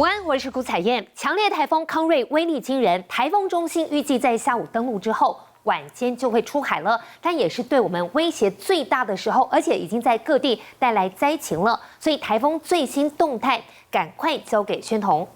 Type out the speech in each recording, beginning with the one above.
午安，我是古彩燕。强烈台风康瑞威力惊人，台风中心预计在下午登陆之后，晚间就会出海了，但也是对我们威胁最大的时候，而且已经在各地带来灾情了。所以台风最新动态，赶快交给宣彤。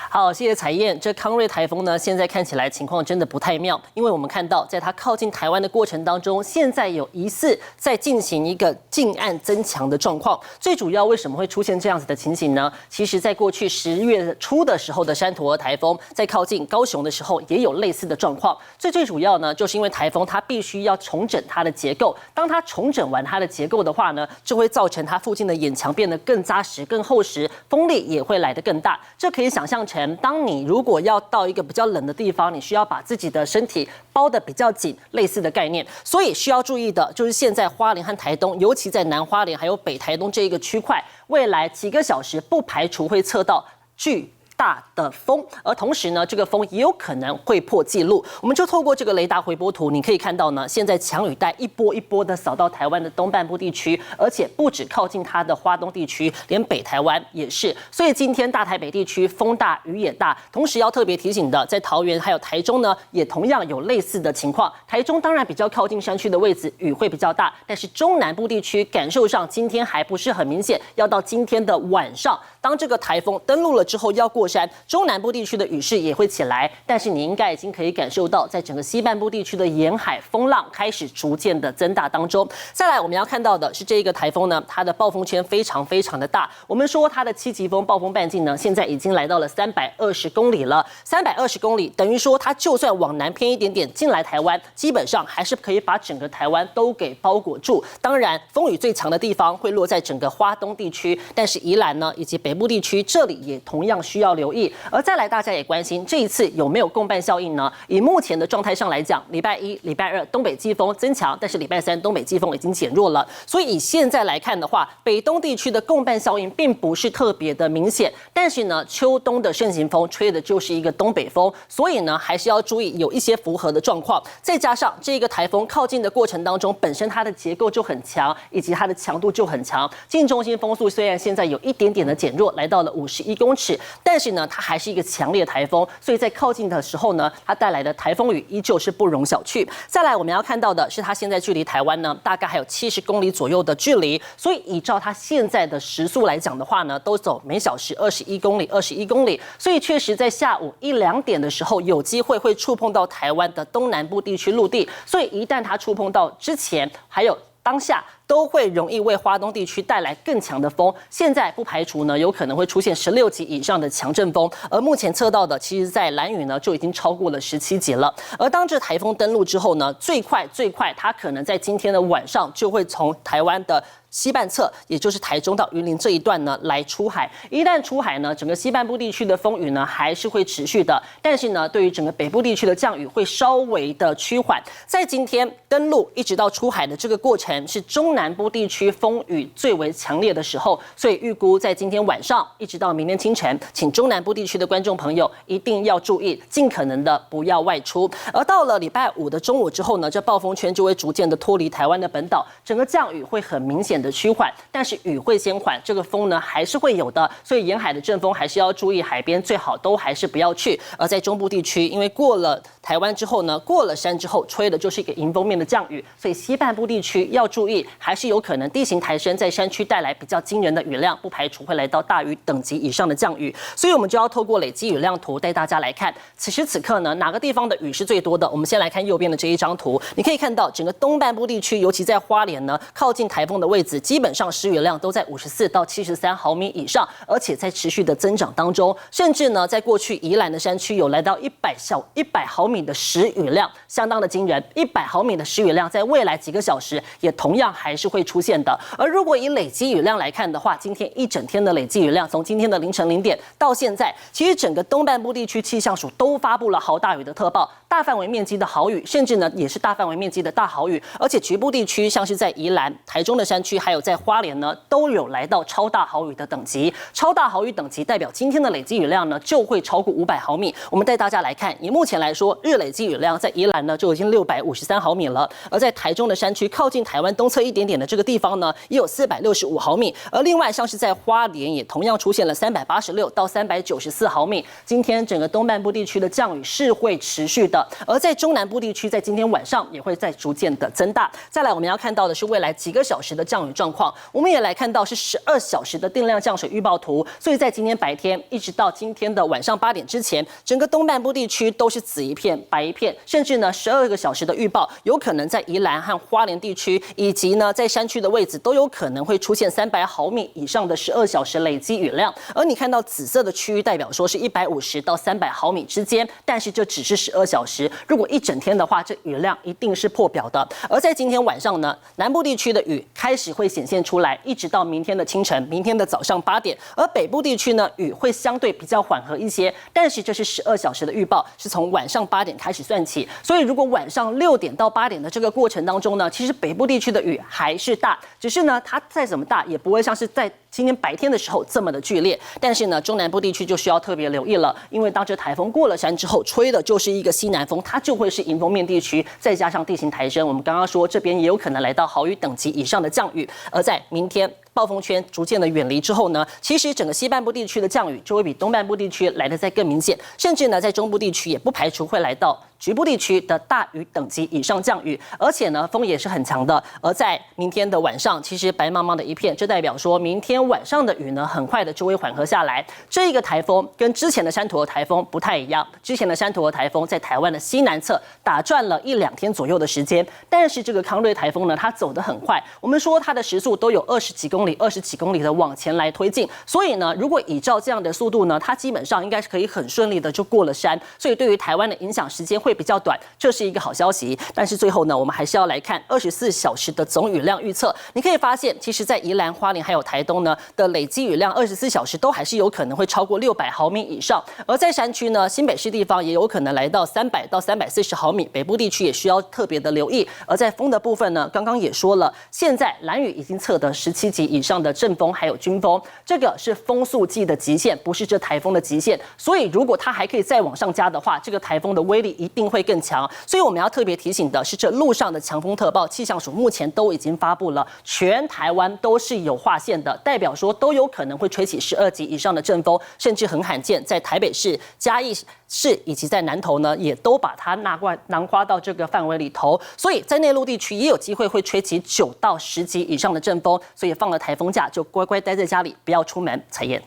好，谢谢彩燕。这康瑞台风呢，现在看起来情况真的不太妙，因为我们看到，在它靠近台湾的过程当中，现在有疑似在进行一个近岸增强的状况。最主要为什么会出现这样子的情形呢？其实，在过去10月初的时候的山陀台风，在靠近高雄的时候，也有类似的状况。最主要呢，就是因为台风它必须要重整它的结构，当它重整完它的结构的话呢，就会造成它附近的眼墙变得更扎实、更厚实，风力也会来得更大。这可以想象成，当你如果要到一个比较冷的地方，你需要把自己的身体包得比较紧，类似的概念。所以需要注意的就是现在花莲和台东，尤其在南花莲还有北台东这一个区块，未来几个小时不排除会测到巨大的风，而同时呢，这个风也有可能会破纪录。我们就透过这个雷达回波图，你可以看到呢，现在强雨带一波一波的扫到台湾的东半部地区，而且不止靠近它的花东地区，连北台湾也是。所以今天大台北地区风大雨也大，同时要特别提醒的，在桃园还有台中呢，也同样有类似的情况。台中当然比较靠近山区的位置，雨会比较大，但是中南部地区感受上今天还不是很明显，要到今天的晚上，当这个台风登陆了之后要过山，中南部地区的雨势也会起来，但是你应该已经可以感受到，在整个西半部地区的沿海风浪开始逐渐的增大当中。再来，我们要看到的是这一个台风呢，它的暴风圈非常的大。我们说它的7级风暴风半径呢，现在已经来到了320公里了。320公里等于说，它就算往南偏一点点进来台湾，基本上还是可以把整个台湾都给包裹住。当然，风雨最强的地方会落在整个花东地区，但是宜兰呢以及北部地区，这里也同样需要留意。而再来，大家也关心这一次有没有共伴效应呢？以目前的状态上来讲，礼拜1、礼拜2东北季风增强，但是礼拜3东北季风已经减弱了。所以以现在来看的话，北东地区的共伴效应并不是特别的明显。但是呢，秋冬的盛行风吹的就是一个东北风，所以呢，还是要注意有一些符合的状况。再加上这个台风靠近的过程当中，本身它的结构就很强，以及它的强度就很强。近中心风速虽然现在有一点点的减弱，来到了51公尺，但是呢，它还是一个强烈台风，所以在靠近的时候呢，它带来的台风雨依旧是不容小觑。再来，我们要看到的是，它现在距离台湾呢，大概还有70公里左右的距离，所以依照它现在的时速来讲的话呢，都走每小时21公里，所以确实在下午1、2点的时候，有机会会触碰到台湾的东南部地区陆地，所以一旦它触碰到之前，还有当下，都会容易为花东地区带来更强的风。现在不排除呢，有可能会出现16级以上的强阵风，而目前测到的，其实在兰屿呢就已经超过了17级了。而当这台风登陆之后呢，最快，它可能在今天的晚上就会从台湾的西半侧，也就是台中到云林这一段呢来出海。一旦出海呢，整个西半部地区的风雨呢还是会持续的，但是呢，对于整个北部地区的降雨会稍微的趋缓。在今天登陆一直到出海的这个过程，是中南部地区风雨最为强烈的时候，所以预估在今天晚上一直到明天清晨，请中南部地区的观众朋友一定要注意，尽可能的不要外出。而到了礼拜5的中午之后呢，这暴风圈就会逐渐的脱离台湾的本岛，整个降雨会很明显的趋缓，但是雨会先缓，这个风呢还是会有的，所以沿海的阵风还是要注意，海边最好都还是不要去。而在中部地区，因为过了台湾之后呢，过了山之后，吹的就是一个迎风面的降雨，所以西半部地区要注意，还是有可能地形抬升，在山区带来比较惊人的雨量，不排除会来到大雨等级以上的降雨。所以我们就要透过累积雨量图带大家来看，此时此刻呢，哪个地方的雨是最多的？我们先来看右边的这一张图，你可以看到整个东半部地区，尤其在花莲呢，靠近台风的位置，基本上时雨量都在54到73毫米以上，而且在持续的增长当中，甚至呢，在过去宜兰的山区有来到100毫米的时雨量，相当的惊人。100毫米的时雨量，在未来几个小时也同样还是会出现的。而如果以累积雨量来看的话，今天一整天的累积雨量，从今天的凌晨0点到现在，其实整个东半部地区气象署都发布了豪大雨的特报。大范围面积的豪雨，甚至呢也是大范围面积的大豪雨，而且局部地区像是在宜兰、台中的山区，还有在花莲呢，都有来到超大豪雨的等级。超大豪雨等级代表今天的累积雨量呢就会超过500毫米。我们带大家来看，以目前来说，日累积雨量在宜兰呢就已经653毫米了，而在台中的山区靠近台湾东侧一点点的这个地方呢，也有465毫米。而另外像是在花莲也同样出现了386到394毫米。今天整个东半部地区的降雨是会持续的，而在中南部地区在今天晚上也会再逐渐的增大。再来我们要看到的是未来几个小时的降雨状况，我们也来看到是12小时的定量降水预报图。所以在今天白天一直到今天的晚上8点之前，整个东半部地区都是紫一片白一片，甚至呢12个小时的预报有可能在宜兰和花莲地区以及呢在山区的位置都有可能会出现300毫米以上的12小时累积雨量。而你看到紫色的区域代表说是150到300毫米之间，但是这只是12小时，如果一整天的话，这雨量一定是破表的。而在今天晚上呢，南部地区的雨开始会显现出来，一直到明天的清晨、明天的早上8点。而北部地区呢，雨会相对比较缓和一些，但是这是12小时的预报，是从晚上8点开始算起。所以如果晚上6点到8点的这个过程当中呢，其实北部地区的雨还是大，只是呢它再怎么大，也不会像是在今天白天的时候这么的剧烈。但是呢，中南部地区就需要特别留意了，因为当这台风过了山之后，吹的就是一个西南风，它就会是迎风面地区，再加上地形抬升，我们刚刚说这边也有可能来到豪雨等级以上的降雨。而在明天暴风圈逐渐的远离之后呢，其实整个西半部地区的降雨就会比东半部地区来得再更明显，甚至呢在中部地区也不排除会来到局部地区的大雨等级以上降雨，而且呢风也是很强的。而在明天的晚上，其实白茫茫的一片，这代表说明天晚上的雨呢很快的就会缓和下来。这一个台风跟之前的山陀台风不太一样，之前的山陀台风在台湾的西南侧打转了1-2天左右的时间，但是这个康瑞台风呢，它走得很快，我们说它的时速都有20几公里、20几公里的往前来推进，所以呢，如果依照这样的速度呢，它基本上应该是可以很顺利的就过了山，所以对于台湾的影响时间会比较短，这是一个好消息。但是最后呢，我们还是要来看24小时的总雨量预测。你可以发现，其实在宜兰、花莲还有台东呢的累积雨量24小时都还是有可能会超过600毫米以上，而在山区呢，新北市地方也有可能来到300到340毫米，北部地区也需要特别的留意。而在风的部分呢，刚刚也说了，现在兰屿已经测得17级以上的阵风还有军风，这个是风速计的极限，不是这台风的极限。所以如果它还可以再往上加的话，这个台风的威力一定会更强。所以我们要特别提醒的是，这路上的强风特报，气象署目前都已经发布了，全台湾都是有划线的，代表说都有可能会吹起12级以上的阵风，甚至很罕见，在台北市、嘉义市以及在南投呢，也都把它囊括到这个范围里头。所以在内陆地区也有机会会吹起9到10级以上的阵风，所以放了台风假就乖乖待在家里，不要出门。彩燕。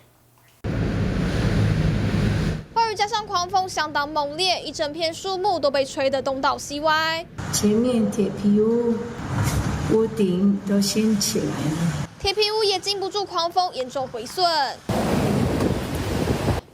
暴雨加上狂风相当猛烈，一整片树木都被吹得东倒西歪。前面铁皮屋屋顶都掀起来了，铁皮屋也经不住狂风，严重毁损。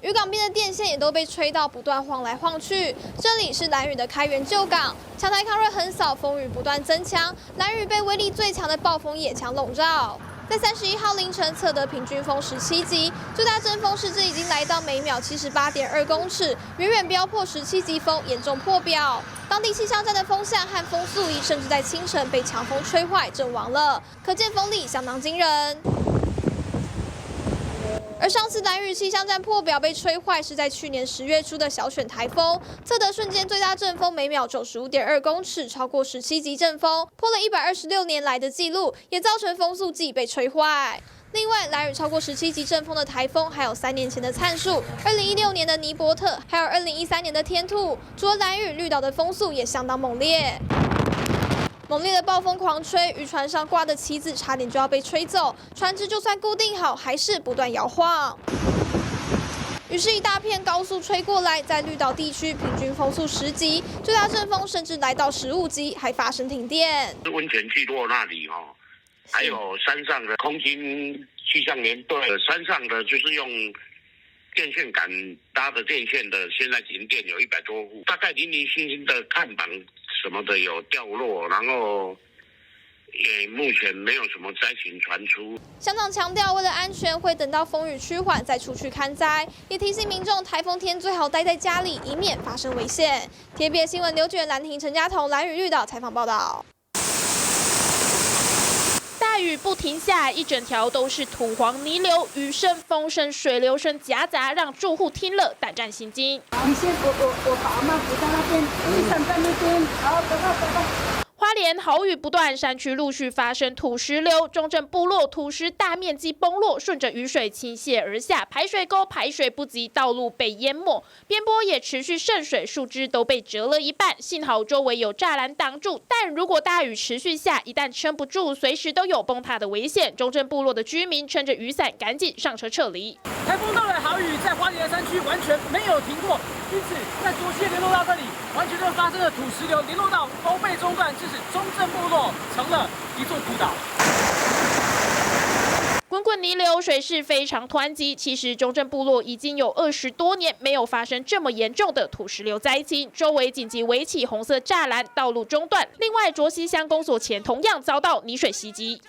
渔港边的电线也都被吹到不断晃来晃去。这里是兰屿的开元旧港，强台康瑞横扫，风雨不断增强，兰屿被威力最强的暴风野强笼罩。在31号凌晨测得平均风17级，最大阵风势值已经来到每秒78.2公尺，远远飙破17级风，严重破表。当地气象站的风向和风速仪甚至在清晨被强风吹坏阵亡了，可见风力相当惊人。而上次兰屿气象站破表被吹坏，是在去年10月初的小犬台风，测得瞬间最大阵风每秒95.2公尺，超过17级阵风，破了126年来的纪录，也造成风速计被吹坏。另外，兰屿超过17级阵风的台风，还有3年前的灿树、2016年的尼伯特，还有2013年的天兔。除了兰屿，绿岛的风速也相当猛烈。猛烈的暴风狂吹，渔船上挂的旗子差点就要被吹走，船只就算固定好，还是不断摇晃。于是，一大片高速吹过来，在绿岛地区平均风速10级，最大阵风甚至来到15级，还发生停电。温泉聚落那里还有山上的空军气象联队，山上的就是用电线杆搭的电线的，现在停电有100多户，大概零零星星的看板什么的有掉落，然后也目前没有什么灾情传出。乡长强调，为了安全，会等到风雨趋缓再出去看灾，也提醒民众台风天最好待在家里，以免发生危险。TVBS 新闻刘俊、兰婷、陈家彤、兰屿绿岛采访报道。大雨不停下，一整条都是土黄泥流，雨声、风声、水流声夹杂，让住户听了胆战心惊。你先，我把阿妈扶在那边，雨伞在那边，好，走吧。花莲豪雨不断，山区陆续发生土石流，中正部落土石大面积崩落，顺着雨水倾泻而下，排水沟排水不及，道路被淹没，边坡也持续渗水，树枝都被折了一半。幸好周围有栅栏挡住，但如果大雨持续下，一旦撑不住，随时都有崩塌的危险。中正部落的居民撑着雨伞，赶紧上车撤离。台风到来，豪雨在花莲山区完全没有停过，因此在浊溪联络道这里，完全就发生了土石流，联络道都被中断，致使中正部落成了一座孤岛。滚滚泥流，水势非常湍急。其实中正部落已经有20多年没有发生这么严重的土石流灾情，周围紧急围起红色栅栏，道路中断。另外，浊溪乡公所前同样遭到泥水袭击。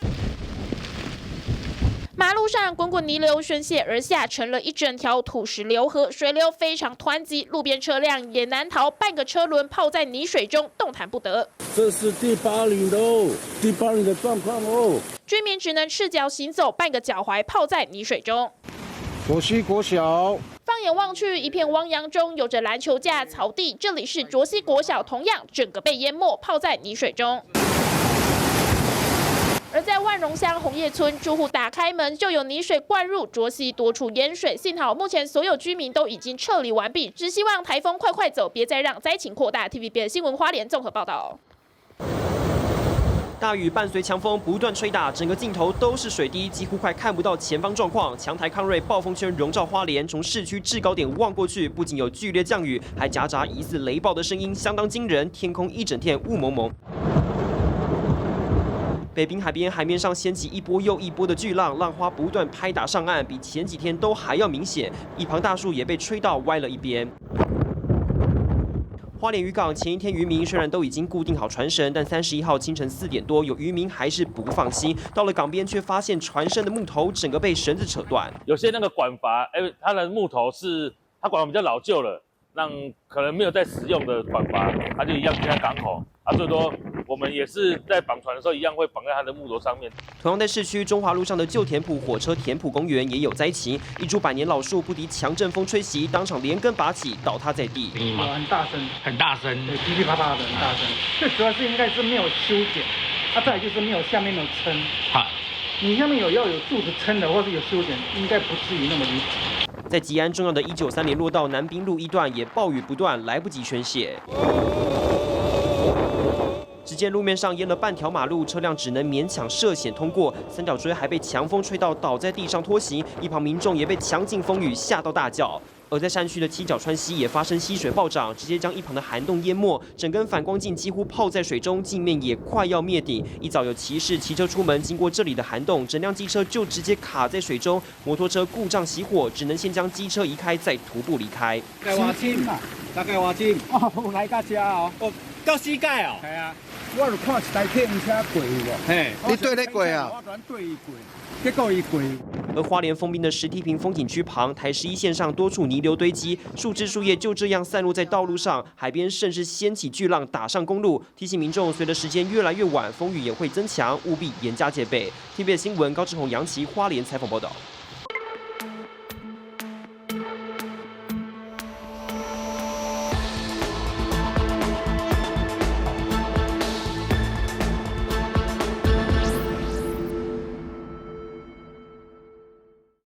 马路上滚滚泥流宣泄而下，成了一整条土石流河，水流非常湍急，路边车辆也难逃，半个车轮泡在泥水中，动弹不得。这是第8里哦，第8里的状况哦。居民只能赤脚行走，半个脚踝泡在泥水中。国西国小。放眼望去，一片汪洋中有着篮球架、草地，这里是浊溪国小，同样整个被淹没，泡在泥水中。而在万荣乡红叶村，住户打开门就有泥水灌入，浊溪多处淹水。幸好目前所有居民都已经撤离完毕，只希望台风快走，别再让灾情扩大。TVBS 新闻花莲综合报道。大雨伴随强风不断吹打，整个镜头都是水滴，几乎快看不到前方状况。强台康瑞暴风圈笼罩花莲，从市区制高点望过去，不仅有剧烈降雨，还夹杂疑似雷暴的声音，相当惊人。天空一整片雾蒙蒙。北滨海边海面上掀起一波又一波的巨浪，浪花不断拍打上岸，比前几天都还要明显。一旁大树也被吹到歪了一边。花莲渔港前一天渔民虽然都已经固定好船绳，但31号清晨4点多，有渔民还是不放心，到了港边却发现船身的木头整个被绳子扯断。有些那个管筏，它的木头是它管筏比较老旧了，让可能没有在使用的管筏，它就一样停在港口。所以说我们也是在绑船的时候，一样会绑在它的木头上面。同样在市区中华路上的旧田埔火车田埔公园也有灾情，一株100年老树不敌强阵风吹袭，当场连根拔起，倒塌在地。很大声，很大声，对，噼里啪啦的很大声。最主要是应该是没有修剪，再来就是没有下面没有撑。你下面要有柱子撑的，或是有修剪，应该不至于那么离谱。在吉安重要的193联络道南滨路一段也暴雨不断，来不及宣泄。只见路面上淹了半条马路，车辆只能勉强涉险通过。三角锥还被强风吹到倒在地上拖行，一旁民众也被强劲风雨吓到大叫。而在山区的七角川溪也发生溪水暴涨，直接将一旁的涵洞淹没，整根反光镜几乎泡在水中，镜面也快要灭顶。一早有骑士骑车出门，经过这里的涵洞，整辆机车就直接卡在水中，摩托车故障熄火，只能先将机车移开，再徒步离开。大概偌深嘛？大概偌深？哦，来到这哦，到膝盖哦。系啊，我就看一台客运车过去无？嘿，你对咧过啊？我专对伊过，结果伊过。而花莲丰滨的石梯坪风景区旁，台11线上多处泥流堆积，树枝树叶就这样散落在道路上，海边甚至掀起巨浪打上公路。提醒民众，随着时间越来越晚，风雨也会增强，务必严加戒备。TVBS 新闻高志宏、杨琪花莲采访报道。